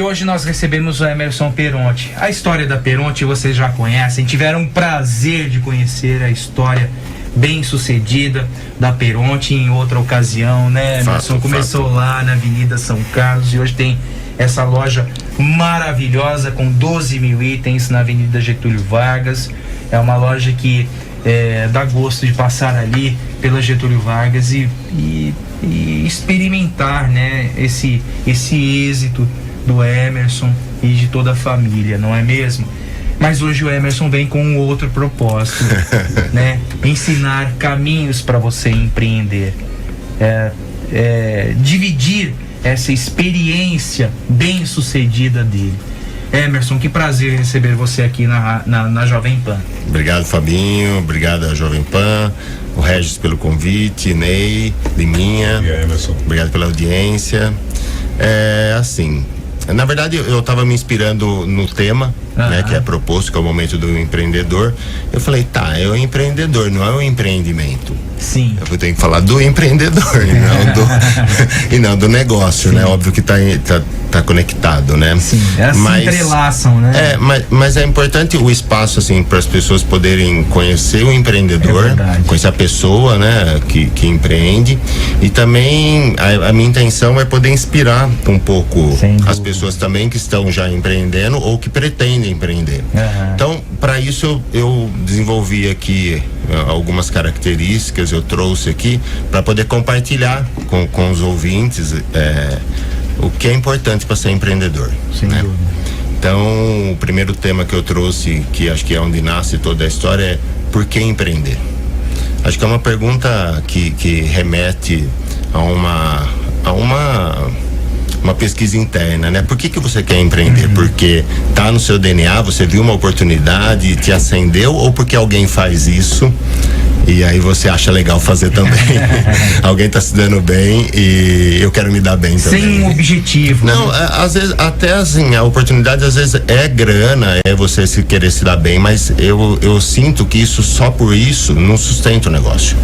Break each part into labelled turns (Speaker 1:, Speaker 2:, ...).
Speaker 1: hoje nós recebemos o Emerson Peronte. A história da Peronte vocês já conhecem, tiveram o prazer de conhecer a história bem sucedida da Peronte em outra ocasião, né, Emerson? Começou lá na Avenida São Carlos e hoje tem essa loja maravilhosa com 12 mil itens na Avenida Getúlio Vargas. É uma loja que dá gosto de passar ali pela Getúlio Vargas e experimentar, né, esse êxito do Emerson e de toda a família, não é mesmo? Mas hoje o Emerson vem com um outro propósito, né? Ensinar caminhos para você empreender, dividir essa experiência bem sucedida dele. Emerson, que prazer receber você aqui na Jovem Pan.
Speaker 2: Obrigado, Fabinho, obrigado à Jovem Pan, o Regis pelo convite, Ney, Liminha, obrigado pela audiência. Assim, na verdade eu estava me inspirando no tema, né, que é proposto, que é o momento do empreendedor. Eu falei, é o empreendedor, não é o empreendimento.
Speaker 1: Sim.
Speaker 2: Eu tenho que falar do empreendedor e não do negócio, né? Óbvio que tá conectado, né?
Speaker 1: Sim, se entrelaçam, né?
Speaker 2: Mas é importante o espaço, assim, para as pessoas poderem conhecer o empreendedor, conhecer a pessoa, né, que empreende. E também a minha intenção é poder inspirar um pouco as pessoas também que estão já empreendendo ou que pretendem empreender. Então, para isso eu desenvolvi aqui algumas características, eu trouxe aqui para poder compartilhar com os ouvintes o que é importante para ser empreendedor, né? Então, o primeiro tema que eu trouxe, que acho que é onde nasce toda a história, é por que empreender? Acho que é uma pergunta que remete a uma pesquisa interna, né? Por que você quer empreender? Porque tá no seu DNA, você viu uma oportunidade, te acendeu, ou porque alguém faz isso e aí você acha legal fazer também? Alguém tá se dando bem e eu quero me dar bem também.
Speaker 1: Sem um objetivo.
Speaker 2: Não, às vezes, até assim, a oportunidade às vezes é grana, é você querer se dar bem, mas eu sinto que isso, só por isso, não sustenta o negócio.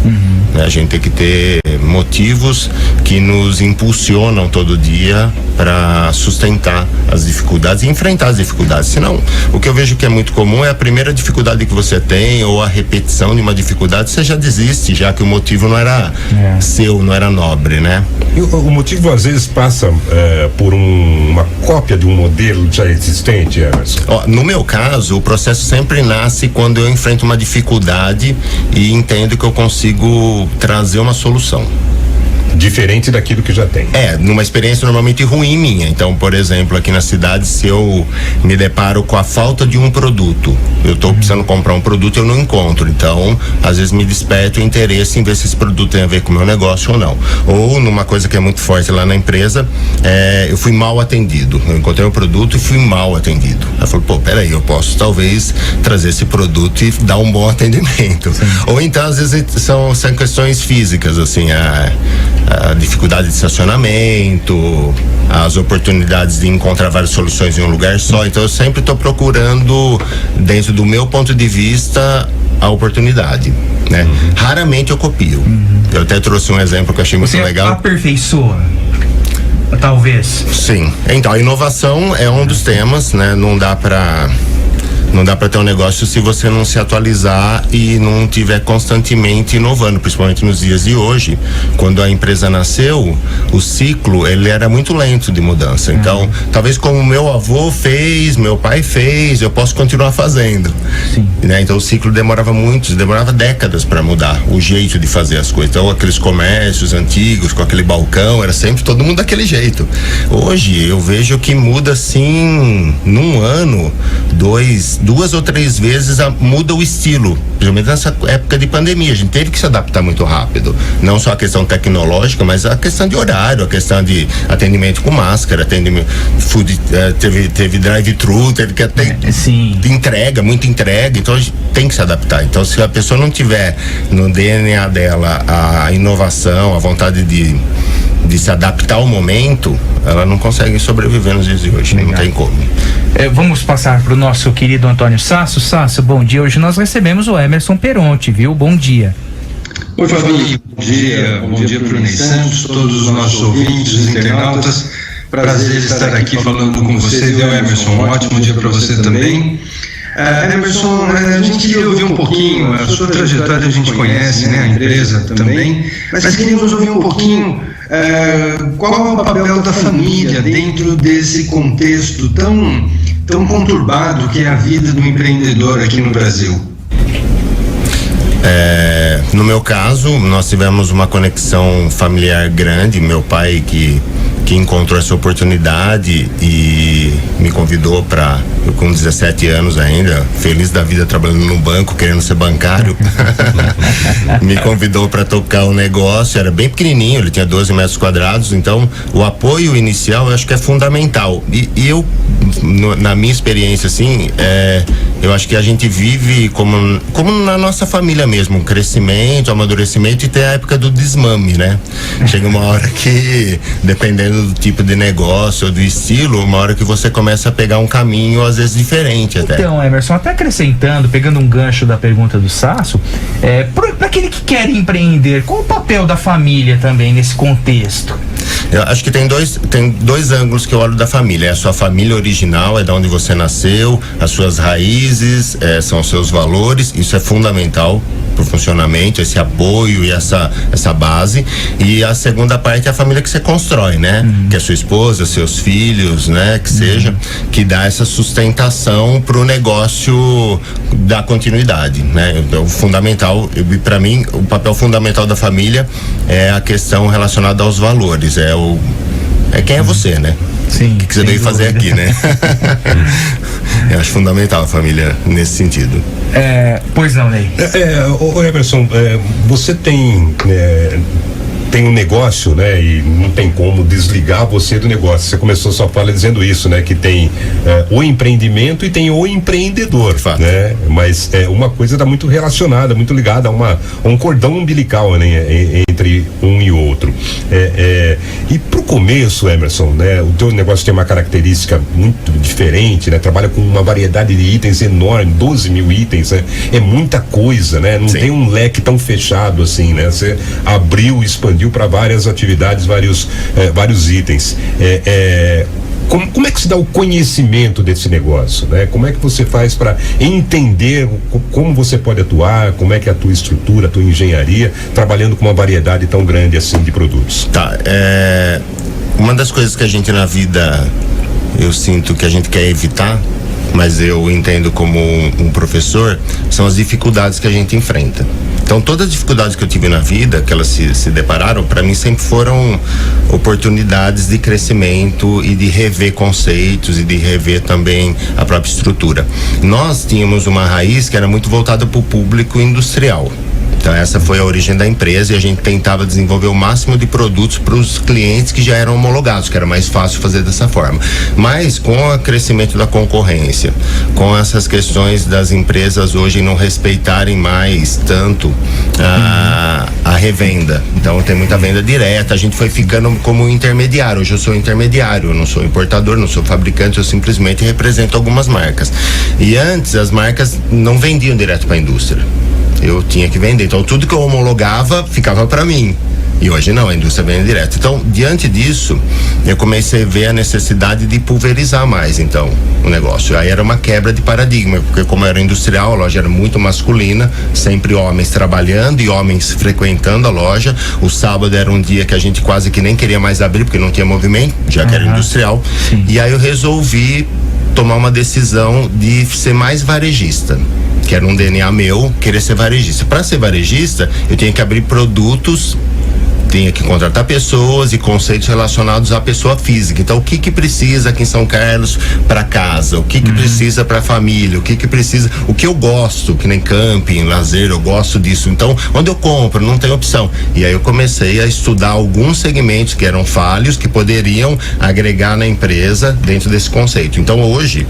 Speaker 2: A gente tem que ter motivos que nos impulsionam todo dia para sustentar as dificuldades e enfrentar as dificuldades. Senão, o que eu vejo que é muito comum é a primeira dificuldade que você tem ou a repetição de uma dificuldade, você já desiste, já que o motivo não era seu, não era nobre, né?
Speaker 3: E o motivo às vezes passa por uma cópia de um modelo já existente, Emerson?
Speaker 2: No meu caso, o processo sempre nasce quando eu enfrento uma dificuldade e entendo que eu consigo trazer uma solução
Speaker 3: diferente daquilo que já tem.
Speaker 2: Numa experiência normalmente ruim minha. Então, por exemplo, aqui na cidade, se eu me deparo com a falta de um produto, eu tô precisando comprar um produto, eu não encontro. Então, às vezes me desperta o interesse em ver se esse produto tem a ver com o meu negócio ou não. Ou numa coisa que é muito forte lá na empresa, eu fui mal atendido. Eu encontrei um produto e fui mal atendido. Eu falei, peraí, eu posso talvez trazer esse produto e dar um bom atendimento. Ou então, às vezes, são questões físicas, assim, a dificuldade de estacionamento, as oportunidades de encontrar várias soluções em um lugar só. Então eu sempre estou procurando, dentro do meu ponto de vista, a oportunidade, né? Raramente eu copio. Eu até trouxe um exemplo que eu achei muito legal.
Speaker 1: Você aperfeiçoa, talvez?
Speaker 2: Sim. Então, a inovação é um dos temas, né? Não dá para ter um negócio se você não se atualizar e não tiver constantemente inovando, principalmente nos dias de hoje. Quando a empresa nasceu, o ciclo, ele era muito lento de mudança. Então, talvez como meu avô fez, meu pai fez, eu posso continuar fazendo. Né? Então, o ciclo demorava décadas para mudar o jeito de fazer as coisas. Então, aqueles comércios antigos, com aquele balcão, era sempre todo mundo daquele jeito. Hoje, eu vejo que muda assim, num ano, duas ou três vezes muda o estilo, principalmente nessa época de pandemia. A gente teve que se adaptar muito rápido, não só a questão tecnológica, mas a questão de horário, a questão de atendimento com máscara, atendimento food, teve drive-thru, teve que ter muita entrega, então a gente tem que se adaptar. Então, se a pessoa não tiver no DNA dela a inovação, a vontade de se adaptar ao momento, ela não consegue sobreviver nos dias de hoje. Não tem como.
Speaker 1: Vamos passar para o nosso querido Antônio Sasso. Sasso, bom dia. Hoje nós recebemos o Emerson Peronte, viu? Bom dia.
Speaker 4: Oi, Fabinho. Bom dia para o Ney Santos, todos os nossos ouvintes, os internautas. Prazer estar aqui falando com você, viu, Emerson? Um ótimo dia para você também. Emerson, a gente queria ouvir um pouquinho, a sua trajetória a gente conhece, né, a empresa também, mas queríamos ouvir um pouquinho qual é o papel da família dentro desse contexto tão conturbado que é a vida do empreendedor aqui no Brasil.
Speaker 2: No meu caso, nós tivemos uma conexão familiar grande. Meu pai que encontrou essa oportunidade e me convidou para, eu com 17 anos ainda, feliz da vida trabalhando no banco, querendo ser bancário, me convidou para tocar o negócio. Era bem pequenininho, ele tinha 12 metros quadrados, então o apoio inicial eu acho que é fundamental. E eu, na minha experiência, assim, eu acho que a gente vive como na nossa família mesmo, um crescimento, amadurecimento, e tem a época do desmame, né? Chega uma hora que, dependendo do tipo de negócio ou do estilo, uma hora que você começa a pegar um caminho às vezes diferente até.
Speaker 1: Então, Emerson, até acrescentando, pegando um gancho da pergunta do Sasso, para aquele que quer empreender, qual o papel da família também nesse contexto?
Speaker 2: Eu acho que tem dois ângulos que eu olho da família. É a sua família original, é da onde você nasceu, as suas raízes, são os seus valores. Isso é fundamental para o funcionamento, esse apoio e essa base. E a segunda parte é a família que você constrói, né? Que é sua esposa, seus filhos, né? Que seja, que dá essa sustentação para o negócio da continuidade, né? Então, fundamental, para mim, o papel fundamental da família é a questão relacionada aos valores. Quem é você, né?
Speaker 1: Sim.
Speaker 2: O que você veio fazer aqui, né? Eu acho fundamental a família nesse sentido.
Speaker 1: Pois não, Ney?
Speaker 3: Emerson, você tem um negócio, né? E não tem como desligar você do negócio. Você começou sua fala dizendo isso, né? Que tem o empreendimento e tem o empreendedor, né? Mas uma coisa está muito relacionada, muito ligada a um cordão umbilical, né? Entre um e outro. E pro começo, Emerson, né? O teu negócio tem uma característica muito diferente, né? Trabalha com uma variedade de itens enorme, 12 mil itens, né? É muita coisa, né? Não tem um leque tão fechado assim, né? Você abriu, expandiu para várias atividades, vários itens. Como é que se dá o conhecimento desse negócio, né? Como é que você faz para entender como você pode atuar, como é que é a tua estrutura, a tua engenharia, trabalhando com uma variedade tão grande assim de produtos?
Speaker 2: Uma das coisas que a gente na vida, eu sinto que a gente quer evitar, mas eu entendo como um professor, são as dificuldades que a gente enfrenta. Então, todas as dificuldades que eu tive na vida, que elas se depararam, para mim sempre foram oportunidades de crescimento e de rever conceitos e de rever também a própria estrutura. Nós tínhamos uma raiz que era muito voltada para o público industrial. Então essa foi a origem da empresa, e a gente tentava desenvolver o máximo de produtos para os clientes que já eram homologados, que era mais fácil fazer dessa forma. Mas com o crescimento da concorrência, com essas questões das empresas hoje não respeitarem mais tanto a revenda, então tem muita venda direta, a gente foi ficando como intermediário. Hoje eu sou intermediário, eu não sou importador, não sou fabricante, eu simplesmente represento algumas marcas. E antes as marcas não vendiam direto para a indústria, eu tinha que vender, então tudo que eu homologava ficava para mim. E hoje não, a indústria vende direto. Então, diante disso, eu comecei a ver a necessidade de pulverizar mais, então, o negócio. Aí era uma quebra de paradigma, porque como era industrial, a loja era muito masculina, sempre homens trabalhando e homens frequentando a loja. O sábado era um dia que a gente quase que nem queria mais abrir, porque não tinha movimento, já que era industrial. Sim. E aí eu resolvi tomar uma decisão de ser mais varejista, que era um DNA meu, querer ser varejista. Para ser varejista, eu tinha que abrir produtos, tinha que contratar pessoas e conceitos relacionados à pessoa física. Então, o que precisa aqui em São Carlos para casa? O que precisa para a família? O que precisa? O que eu gosto, que nem camping, lazer, eu gosto disso. Então, onde eu compro, não tem opção. E aí eu comecei a estudar alguns segmentos que eram falhos, que poderiam agregar na empresa dentro desse conceito. Então, hoje,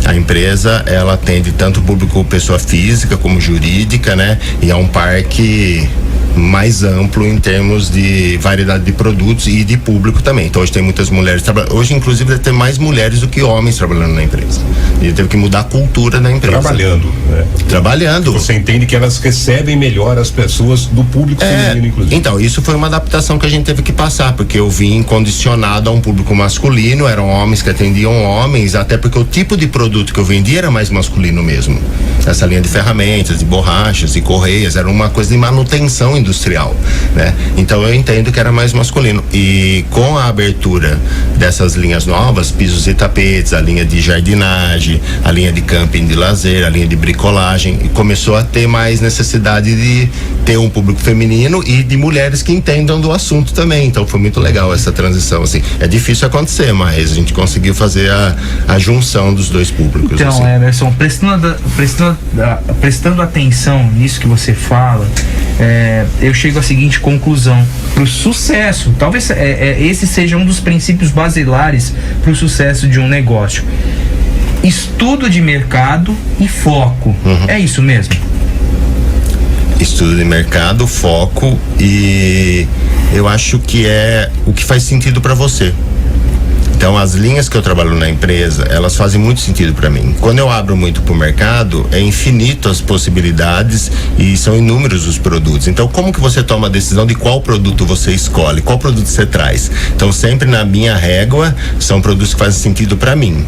Speaker 2: a empresa, ela atende tanto o público pessoa física como jurídica, né? E é um parque mais amplo em termos de variedade de produtos e de público também. Então hoje tem muitas mulheres trabalhando. Hoje, inclusive, deve ter mais mulheres do que homens trabalhando na empresa. E teve que mudar a cultura da empresa.
Speaker 3: Trabalhando, né?
Speaker 2: Trabalhando.
Speaker 3: Você entende que elas recebem melhor as pessoas do público feminino, inclusive.
Speaker 2: Então, isso foi uma adaptação que a gente teve que passar, porque eu vim condicionado a um público masculino, eram homens que atendiam homens, até porque o tipo de produto que eu vendia era mais masculino mesmo. Essa linha de ferramentas, de borrachas, de correias, era uma coisa de manutenção industrial, né? Então eu entendo que era mais masculino. E com a abertura dessas linhas novas, pisos e tapetes, a linha de jardinagem, a linha de camping de lazer, a linha de bricolagem, e começou a ter mais necessidade de ter um público feminino e de mulheres que entendam do assunto também. Então foi muito legal essa transição, assim. É difícil acontecer, mas a gente conseguiu fazer a junção dos dois públicos.
Speaker 1: Então,
Speaker 2: assim.
Speaker 1: Emerson, prestando atenção nisso que você fala, eu chego à seguinte conclusão: para o sucesso, talvez esse seja um dos princípios basilares para o sucesso de um negócio: estudo de mercado e foco. É isso mesmo?
Speaker 2: Estudo de mercado, foco, e eu acho que é o que faz sentido para você. Então, as linhas que eu trabalho na empresa, elas fazem muito sentido para mim. Quando eu abro muito pro mercado, é infinito as possibilidades e são inúmeros os produtos. Então, como que você toma a decisão de qual produto você escolhe, qual produto você traz? Então, sempre na minha régua, são produtos que fazem sentido para mim,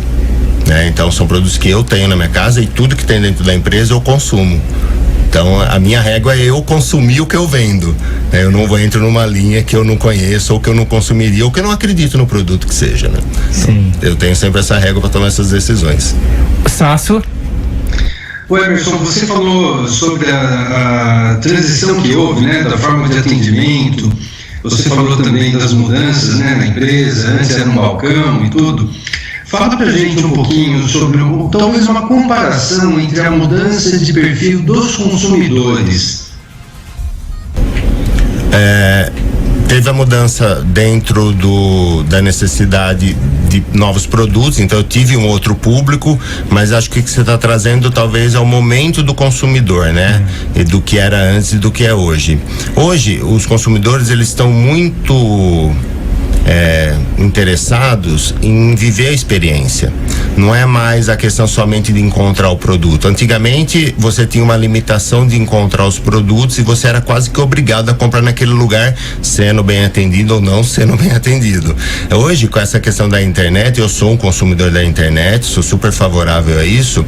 Speaker 2: né? Então, são produtos que eu tenho na minha casa e tudo que tem dentro da empresa eu consumo. Então, a minha régua é eu consumir o que eu vendo, né? Eu não entro numa linha que eu não conheço ou que eu não consumiria ou que eu não acredito no produto que seja, né?
Speaker 1: Sim.
Speaker 2: Então, eu tenho sempre essa régua para tomar essas decisões.
Speaker 1: Sasso?
Speaker 4: Ô Emerson, você falou sobre a transição que houve, né, da forma de atendimento. Você falou também das mudanças, né, na empresa. Antes era um balcão e tudo. Fala pra gente um pouquinho sobre talvez uma comparação entre a mudança de perfil dos consumidores.
Speaker 2: Teve a mudança dentro da necessidade de novos produtos, então eu tive um outro público, mas acho que o que você está trazendo talvez é o momento do consumidor, né? E do que era antes e do que é hoje. Hoje, os consumidores, eles estão muito interessados em viver a experiência. Não é mais a questão somente de encontrar o produto. Antigamente você tinha uma limitação de encontrar os produtos e você era quase que obrigado a comprar naquele lugar, sendo bem atendido ou não sendo bem atendido. Hoje, com essa questão da internet, eu sou um consumidor da internet, sou super favorável a isso.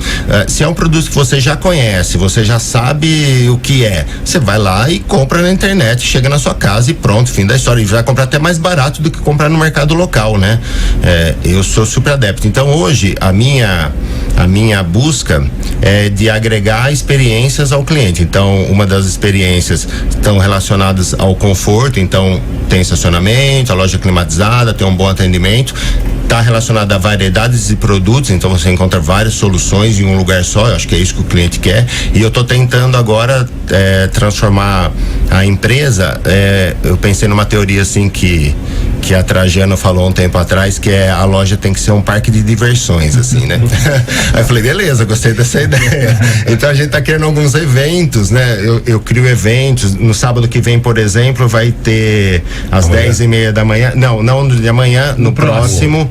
Speaker 2: Se é um produto que você já conhece, você já sabe o que é, você vai lá e compra na internet, chega na sua casa e pronto, fim da história. E vai comprar até mais barato do que comprar no mercado local, né? Eu sou super adepto. Então, hoje, a minha busca é de agregar experiências ao cliente. Então, uma das experiências estão relacionadas ao conforto. Então, tem estacionamento, a loja climatizada, tem um bom atendimento. Está relacionado a variedades de produtos, então você encontra várias soluções em um lugar só. Eu acho que é isso que o cliente quer. E eu estou tentando agora transformar a empresa. Eu pensei numa teoria assim que a Trajano falou um tempo atrás, que a loja tem que ser um parque de diversões, assim, né? Aí eu falei, beleza, gostei dessa ideia. Então a gente tá querendo alguns eventos, né? Eu crio eventos. No sábado que vem, por exemplo, vai ter às 10:30 da manhã. Não de amanhã, no próximo.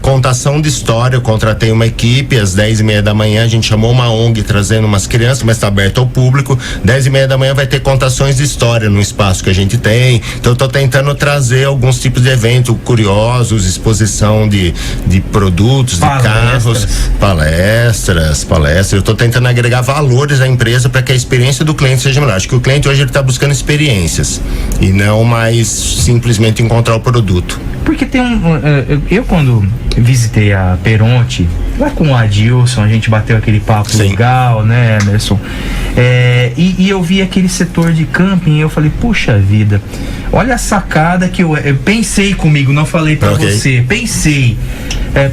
Speaker 2: Contação de história. Eu contratei uma equipe às 10:30 da manhã. A gente chamou uma ONG trazendo umas crianças, mas tá aberto ao público. 10:30 da manhã vai ter contações de história no espaço que a gente tem. Então eu tô tentando trazer alguns tipos de eventos curiosos, exposição de produtos,
Speaker 1: Palestras.
Speaker 2: de carros, palestras. Eu tô tentando agregar valores à empresa para que a experiência do cliente seja melhor. Acho que o cliente hoje ele tá buscando experiências e não mais simplesmente encontrar o produto.
Speaker 1: Porque tem eu quando visitei a Peronte, lá com o Adilson, a gente bateu aquele papo
Speaker 2: Sim.
Speaker 1: legal, né, Emerson? E eu vi aquele setor de camping e eu falei, puxa vida, olha a sacada que eu pensei comigo, não falei pra você, pensei.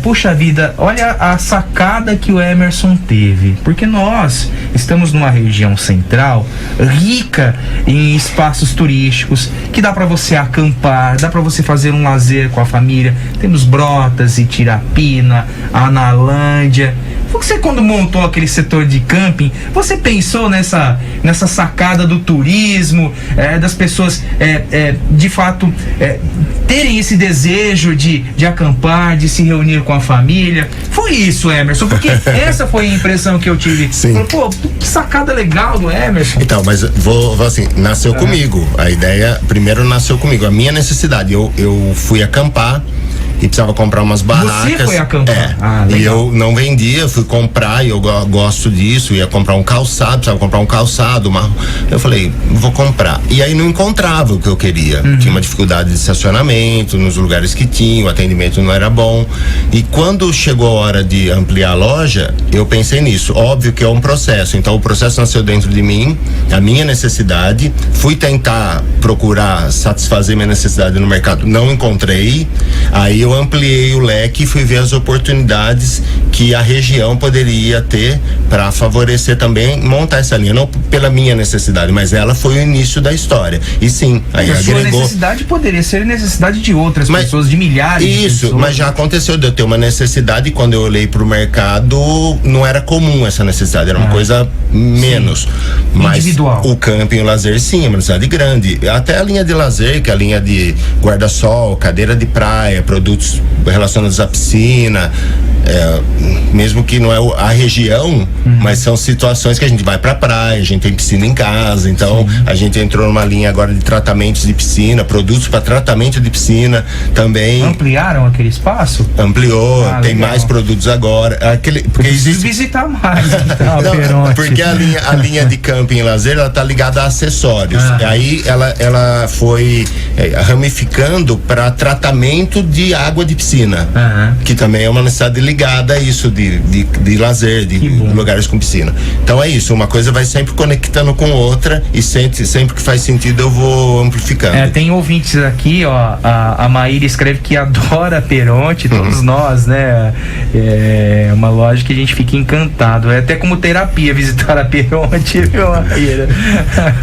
Speaker 1: Puxa vida, olha a sacada que o Emerson teve, porque nós estamos numa região central rica em espaços turísticos que dá para você acampar, dá para você fazer um lazer com a família. Temos Brotas, Itirapina, Analândia. Você, quando montou aquele setor de camping, você pensou nessa sacada do turismo, das pessoas de fato terem esse desejo de acampar, de se reunir com a família? Foi isso, Emerson, porque essa foi a impressão que eu tive.
Speaker 2: Sim.
Speaker 1: Falei, pô, que sacada legal do Emerson.
Speaker 2: Então, mas vou assim, nasceu comigo. A ideia primeiro nasceu comigo. A minha necessidade, eu fui acampar e precisava comprar umas barracas.
Speaker 1: Você foi acampar?
Speaker 2: E eu não vendia, fui comprar, e eu gosto disso, ia comprar um calçado, precisava comprar um calçado, eu falei, vou comprar. E aí não encontrava o que eu queria. Tinha uma dificuldade de estacionamento nos lugares que tinha, o atendimento não era bom. E quando chegou a hora de ampliar a loja, eu pensei nisso. Óbvio que é um processo, então o processo nasceu dentro de mim, a minha necessidade, fui tentar procurar satisfazer minha necessidade no mercado, não encontrei, aí eu ampliei o leque e fui ver as oportunidades que a região poderia ter para favorecer também montar essa linha, não pela minha necessidade, mas ela foi o início da história. E sim, aí
Speaker 1: a
Speaker 2: agregou.
Speaker 1: Sua necessidade poderia ser necessidade de outras pessoas, de milhares de pessoas.
Speaker 2: Isso, mas já aconteceu de eu ter uma necessidade, e quando eu olhei para o mercado, não era comum essa necessidade, era uma coisa menos. Mas
Speaker 1: individual.
Speaker 2: O camping, o lazer, sim, é uma necessidade grande. Até a linha de lazer, que é a linha de guarda-sol, cadeira de praia, produtos relacionados à piscina, mesmo que não é a região, mas são situações que a gente vai pra praia, a gente tem piscina em casa, então a gente entrou numa linha agora de tratamentos de piscina, produtos para tratamento de piscina também.
Speaker 1: Ampliaram aquele espaço?
Speaker 2: Ampliou, tem
Speaker 1: legal.
Speaker 2: mais produtos agora. Porque existe
Speaker 1: visitar mais, então,
Speaker 2: não, porque a linha de camping e lazer, ela tá ligada a acessórios. Aí ela foi ramificando para tratamento de água de piscina, que também é uma necessidade ligada a isso de lazer, de lugares com piscina. Então é isso, uma coisa vai sempre conectando com outra, e sempre que faz sentido eu vou amplificando.
Speaker 1: Tem ouvintes aqui, ó, a Maíra escreve que adora a Peronte, todos nós, né? É uma loja que a gente fica encantado, é até como terapia visitar a Peronte, viu, Maíra?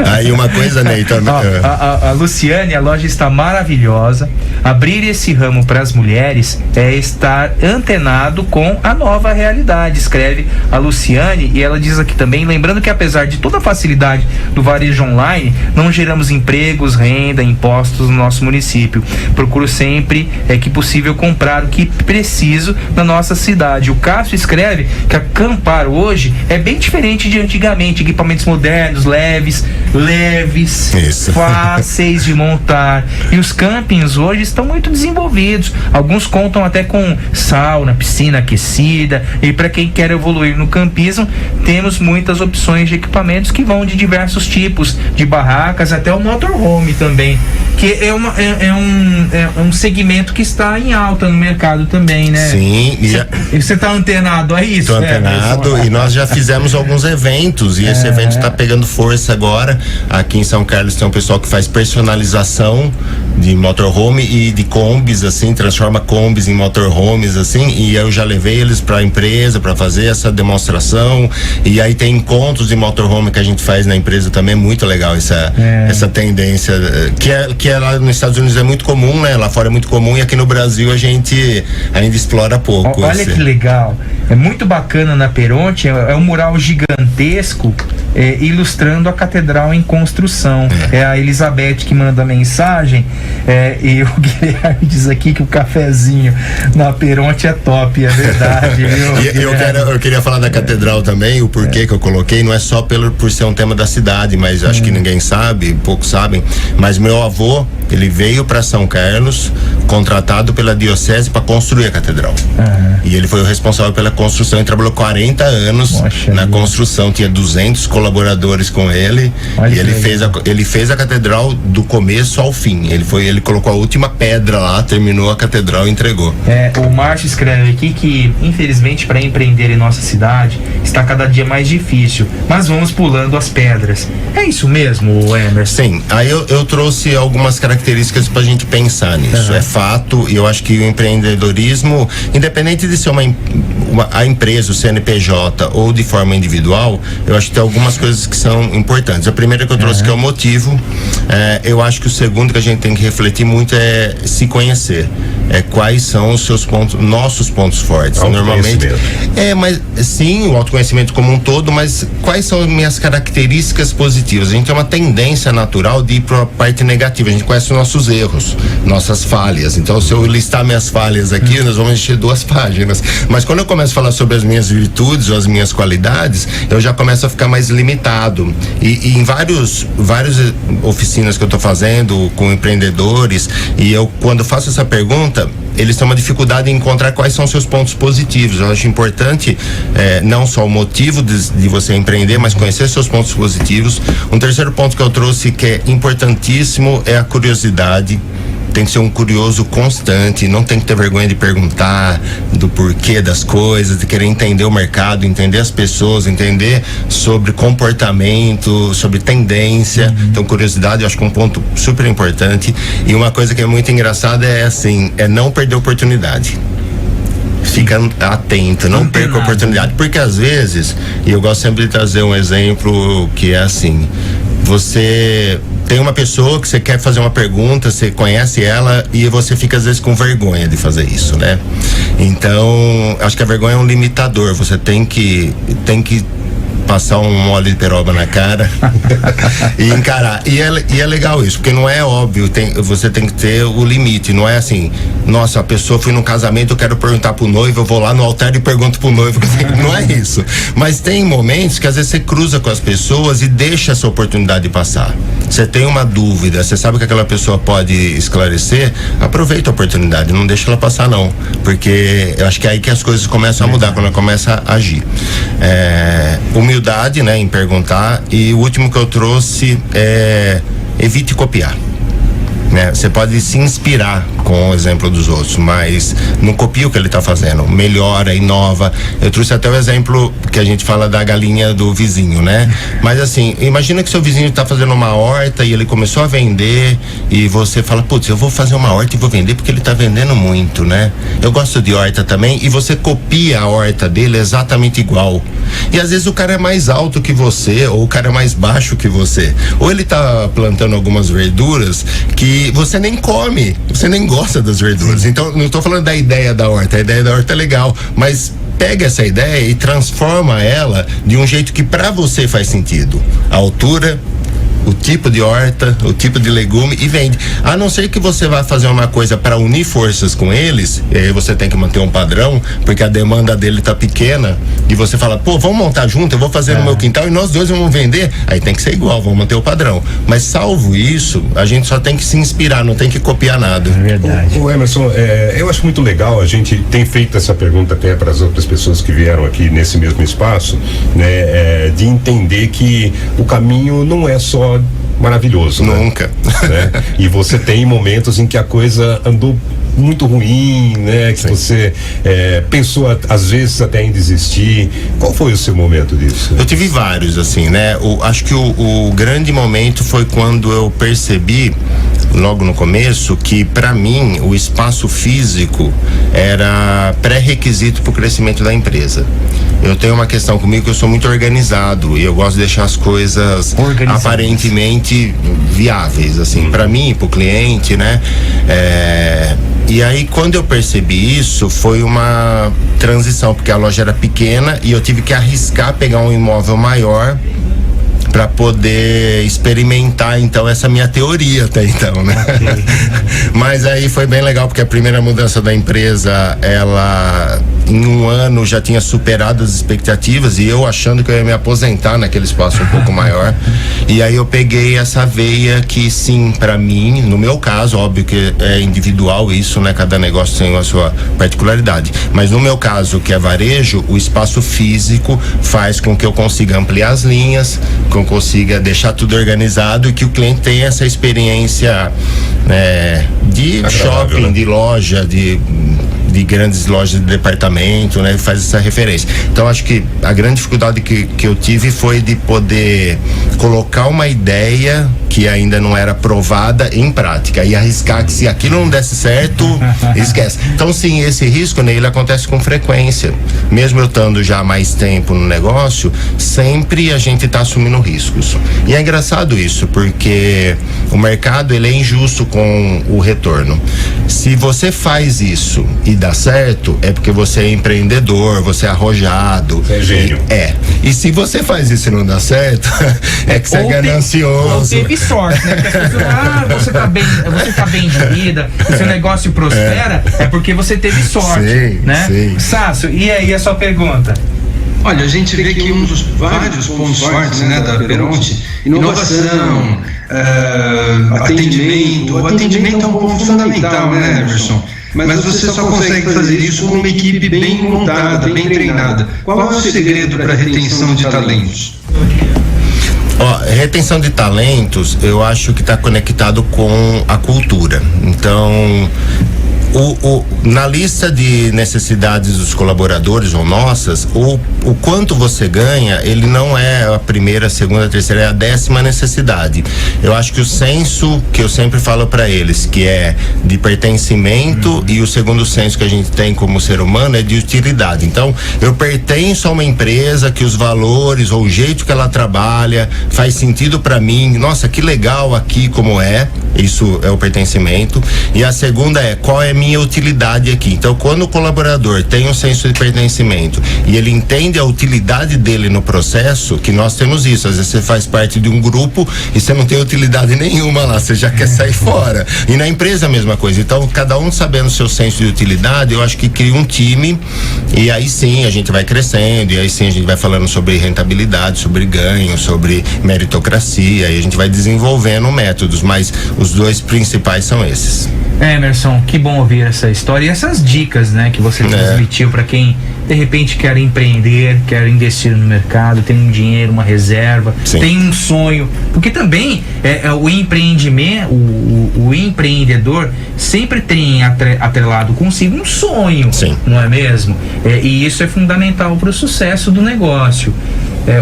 Speaker 2: Aí uma coisa, Neitor,
Speaker 1: a Luciane, a loja está maravilhosa. Abrir esse ramo para as mulheres é estar antenado com a nova realidade, escreve a Luciane, e ela diz aqui também, lembrando que apesar de toda a facilidade do varejo online, não geramos empregos, renda, impostos no nosso município. Procuro sempre, que possível, comprar o que preciso na nossa cidade. O Cássio escreve que acampar hoje é bem diferente de antigamente, equipamentos modernos, leves,
Speaker 2: Isso.
Speaker 1: fáceis de montar, e os campings hoje estão muito desenvolvidos, alguns contam até com sauna, piscina aquecida, e para quem quer evoluir no campismo, temos muitas opções de equipamentos que vão de diversos tipos, de barracas até o motorhome também, que é um segmento que está em alta no mercado também, né?
Speaker 2: Sim.
Speaker 1: Você está antenado a isso?
Speaker 2: Estou antenado, e nós já fizemos alguns eventos, e esse evento está pegando força agora. Aqui em São Carlos tem um pessoal que faz personalização de motorhome e de combis, assim, transforma combis em motorhomes, assim, e eu já levei eles para a empresa para fazer essa demonstração, e aí tem encontros de motorhome que a gente faz na empresa também, muito legal essa tendência, que lá nos Estados Unidos é muito comum, né? Lá fora é muito comum, e aqui no Brasil a gente ainda explora pouco.
Speaker 1: Olha que legal, é muito bacana na Peronte, é um mural gigantesco, ilustrando a catedral em construção. É a Elizabeth que manda a mensagem, e o Guilherme diz aqui que o cafezinho na Peronte é top, é verdade, viu?
Speaker 2: Eu queria falar da catedral também, o porquê que eu coloquei, não é só por ser um tema da cidade, mas acho que ninguém sabe, poucos sabem, mas meu avô, ele veio para São Carlos, contratado pela diocese para construir a catedral. E ele foi o responsável pela construção, e trabalhou 40 anos na construção, tinha 200 colaboradores com ele.
Speaker 1: Olha,
Speaker 2: e ele fez a catedral do começo ao fim. Ele colocou a última pedra lá, terminou a catedral e entregou.
Speaker 1: O Márcio escreve aqui que, infelizmente, para empreender em nossa cidade está cada dia mais difícil, mas vamos pulando as pedras. É isso mesmo, Emerson?
Speaker 2: Sim, aí eu trouxe algumas características pra gente pensar nisso. É fato, e eu acho que o empreendedorismo, independente de ser a empresa, o CNPJ ou de forma individual, eu acho que tem algumas coisas que são importantes. A primeira que eu trouxe, que é o motivo. Eu acho que o segundo que a gente tem que refletir muito é se conhecer. quais são os seus pontos, nossos pontos fortes. Normalmente mas sim, o autoconhecimento como um todo, mas quais são as minhas características positivas? A gente tem uma tendência natural de ir para a parte negativa. A gente conhece os nossos erros, nossas falhas. Então, se eu listar minhas falhas aqui, nós vamos encher 2 páginas. Mas quando eu começo a falar sobre as minhas virtudes ou as minhas qualidades, eu já começo a ficar mais limitado. E em várias oficinas que eu estou fazendo com empreendedores, e eu, quando faço essa pergunta, eles têm uma dificuldade em encontrar quais são seus pontos positivos. Eu acho importante não só o motivo de você empreender, mas conhecer seus pontos positivos. Um terceiro ponto que eu trouxe que é importantíssimo é a curiosidade. Tem que ser um curioso constante, não tem que ter vergonha de perguntar do porquê das coisas, de querer entender o mercado, entender as pessoas, entender sobre comportamento, sobre tendência. Então, curiosidade eu acho que é um ponto super importante. E uma coisa que é muito engraçada é não perder oportunidade. Fica atento, não perca a oportunidade, porque às vezes, e eu gosto sempre de trazer um exemplo que é assim: você tem uma pessoa que você quer fazer uma pergunta, você conhece ela e você fica às vezes com vergonha de fazer isso, né? Então, acho que a vergonha é um limitador. Você tem que passar um óleo de peroba na cara e encarar. E é legal isso, porque não é óbvio, você tem que ter o limite, não é assim, nossa, a pessoa foi num casamento, eu quero perguntar pro noivo, eu vou lá no altar e pergunto pro noivo, não é isso. Mas tem momentos que às vezes você cruza com as pessoas e deixa essa oportunidade passar. Você tem uma dúvida, você sabe que aquela pessoa pode esclarecer, aproveita a oportunidade, não deixa ela passar não, porque eu acho que é aí que as coisas começam a mudar, quando ela começa a agir. Humildade, né, em perguntar. E o último que eu trouxe é evite copiar, né? Você pode se inspirar com o exemplo dos outros, mas não copia o que ele está fazendo, melhora, inova. Eu trouxe até o exemplo que a gente fala da galinha do vizinho, né? Mas assim, imagina que seu vizinho está fazendo uma horta e ele começou a vender e você fala, putz, eu vou fazer uma horta e vou vender porque ele está vendendo muito, né? Eu gosto de horta também, e você copia a horta dele exatamente igual. E às vezes o cara é mais alto que você, ou o cara é mais baixo que você, ou ele está plantando algumas verduras que você nem come, você nem gosta das verduras. Então, não estou falando da ideia da horta, a ideia da horta é legal, mas pega essa ideia e transforma ela de um jeito que para você faz sentido. A altura, o tipo de horta, o tipo de legume, e vende. A não ser que você vá fazer uma coisa para unir forças com eles, e aí você tem que manter um padrão, porque a demanda dele tá pequena, e você fala, pô, vamos montar junto, eu vou fazer no meu quintal e nós dois vamos vender, aí tem que ser igual, vamos manter o padrão. Mas salvo isso, a gente só tem que se inspirar, não tem que copiar nada.
Speaker 1: É verdade.
Speaker 3: O Emerson, eu acho muito legal, a gente tem feito essa pergunta até para as outras pessoas que vieram aqui nesse mesmo espaço, né, de entender que o caminho não é só maravilhoso,
Speaker 2: nunca,
Speaker 3: né? E você tem momentos em que a coisa andou muito ruim, né? Que você pensou às vezes até em desistir. Qual foi o seu momento disso?
Speaker 2: Eu tive vários, assim, né? Acho que o grande momento foi quando eu percebi, logo no começo, que para mim o espaço físico era pré-requisito para o crescimento da empresa. Eu tenho uma questão comigo que eu sou muito organizado e eu gosto de deixar as coisas aparentemente viáveis, assim, para mim, para o cliente, né? E aí, quando eu percebi isso, foi uma transição, porque a loja era pequena e eu tive que arriscar pegar um imóvel maior para poder experimentar, então, essa minha teoria até então, né? Okay. Mas aí foi bem legal, porque a primeira mudança da empresa, ela em um ano já tinha superado as expectativas, e eu achando que eu ia me aposentar naquele espaço um pouco maior. E aí eu peguei essa veia que, sim, para mim, no meu caso, óbvio que é individual isso, né? Cada negócio tem a sua particularidade, mas no meu caso, que é varejo, o espaço físico faz com que eu consiga ampliar as linhas, que eu consiga deixar tudo organizado e que o cliente tenha essa experiência de agradável, shopping, né? De loja, de de grandes lojas de departamento, né? Faz essa referência. Então acho que a grande dificuldade que eu tive foi de poder colocar uma ideia que ainda não era provada em prática e arriscar que se aquilo não desse certo, esquece. Então sim, esse risco, né, ele acontece com frequência. Mesmo eu estando já há mais tempo no negócio, sempre a gente está assumindo riscos. E é engraçado isso, porque o mercado ele é injusto com o retorno. Se você faz isso e dá certo, é porque você é empreendedor, você é arrojado.
Speaker 3: É gênio.
Speaker 2: E se você faz isso e não dá certo, é que você é ganancioso.
Speaker 1: Ou teve sorte, né? Porque as pessoas, você tá bem de vida, o seu negócio prospera, é porque você teve sorte,
Speaker 2: sim,
Speaker 1: né?
Speaker 2: Sim.
Speaker 1: Sácio, e aí a sua pergunta?
Speaker 4: Olha, a gente vê que um dos vários pontos fortes, né, da Peronte, inovação, atendimento. O atendimento é um ponto fundamental, né, Emerson? Mas você só consegue fazer isso com uma equipe bem montada, bem treinada. Qual é o segredo para a retenção de talentos?
Speaker 2: Retenção de talentos, eu acho que está conectado com a cultura. Então, na lista de necessidades dos colaboradores ou nossas, o quanto você ganha, ele não é a primeira, a segunda, a terceira, é a 10ª necessidade. Eu acho que o senso que eu sempre falo para eles, que é de pertencimento, e o segundo senso que a gente tem como ser humano é de utilidade. Então, eu pertenço a uma empresa que os valores ou o jeito que ela trabalha faz sentido para mim. Nossa, que legal aqui como é. Isso é o pertencimento. E a segunda é qual é minha utilidade aqui. Então, quando o colaborador tem um senso de pertencimento e ele entende a utilidade dele no processo, que nós temos isso, às vezes você faz parte de um grupo e você não tem utilidade nenhuma lá, você já quer sair fora. E na empresa a mesma coisa. Então, cada um sabendo o seu senso de utilidade, eu acho que cria um time, e aí sim a gente vai crescendo, e aí sim a gente vai falando sobre rentabilidade, sobre ganho, sobre meritocracia, e a gente vai desenvolvendo métodos, mas os dois principais são esses.
Speaker 1: Emerson, que bom ouvir essa história e essas dicas, né, que você transmitiu para quem de repente quer empreender, quer investir no mercado, tem um dinheiro, uma reserva, sim, tem um sonho, porque também o empreendimento, o empreendedor sempre tem atrelado consigo um sonho, sim, não é mesmo? E isso é fundamental para o sucesso do negócio.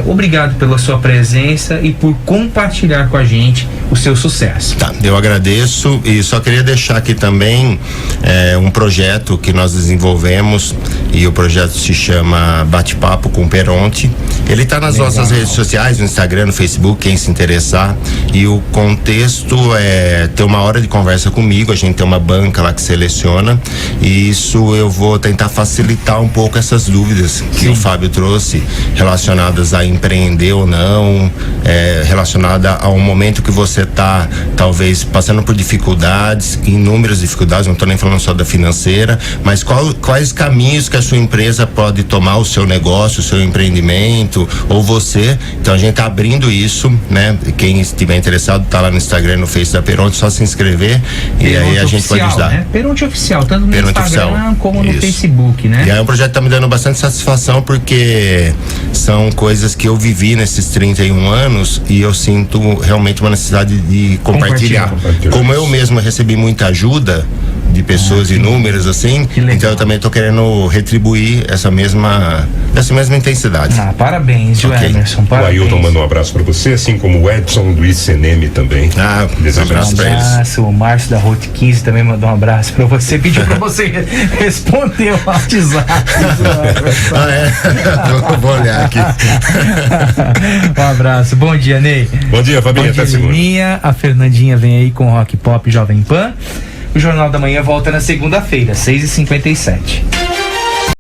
Speaker 1: Obrigado pela sua presença e por compartilhar com a gente o seu sucesso.
Speaker 2: Tá, eu agradeço e só queria deixar aqui também um projeto que nós desenvolvemos, e o projeto se chama Bate-Papo com Peronte. Ele está nas nossas redes sociais, no Instagram, no Facebook, quem se interessar, e o contexto é ter uma hora de conversa comigo, a gente tem uma banca lá que seleciona, e isso eu vou tentar facilitar um pouco essas dúvidas que sim, o Fábio trouxe, relacionadas a empreender ou não, relacionada a um momento que você está talvez passando por dificuldades, inúmeras dificuldades, não estou nem falando só da financeira, mas quais caminhos que a sua empresa pode tomar, o seu negócio, o seu empreendimento, ou você. Então a gente está abrindo isso, né? Quem estiver interessado está lá no Instagram, no Face da Peronte, só se inscrever e aí a gente pode ajudar.
Speaker 1: Né? Peronte Oficial, tanto no
Speaker 2: Peronte
Speaker 1: Instagram
Speaker 2: Oficial,
Speaker 1: como
Speaker 2: isso,
Speaker 1: no Facebook, né?
Speaker 2: E aí é um projeto que está me dando bastante satisfação, porque são coisas que eu vivi nesses 31 anos e eu sinto realmente uma necessidade de compartilhar. Como eu mesmo recebi muita ajuda de pessoas inúmeras assim, então eu também estou querendo retribuir essa mesma intensidade.
Speaker 1: Parabéns, okay, Emerson, parabéns.
Speaker 3: O Ailton manda um abraço para você, assim como o Edson do ICNM também.
Speaker 2: Um abraço para eles.
Speaker 1: O Márcio da Route 15 também mandou um abraço para você, pediu para você responder o WhatsApp.
Speaker 2: Vou olhar aqui.
Speaker 1: Um abraço, bom dia, Ney.
Speaker 3: Bom dia, Fabinho, até segunda.
Speaker 1: A Fernandinha vem aí com Rock Pop Jovem Pan. O Jornal da Manhã volta na segunda-feira, 6h57.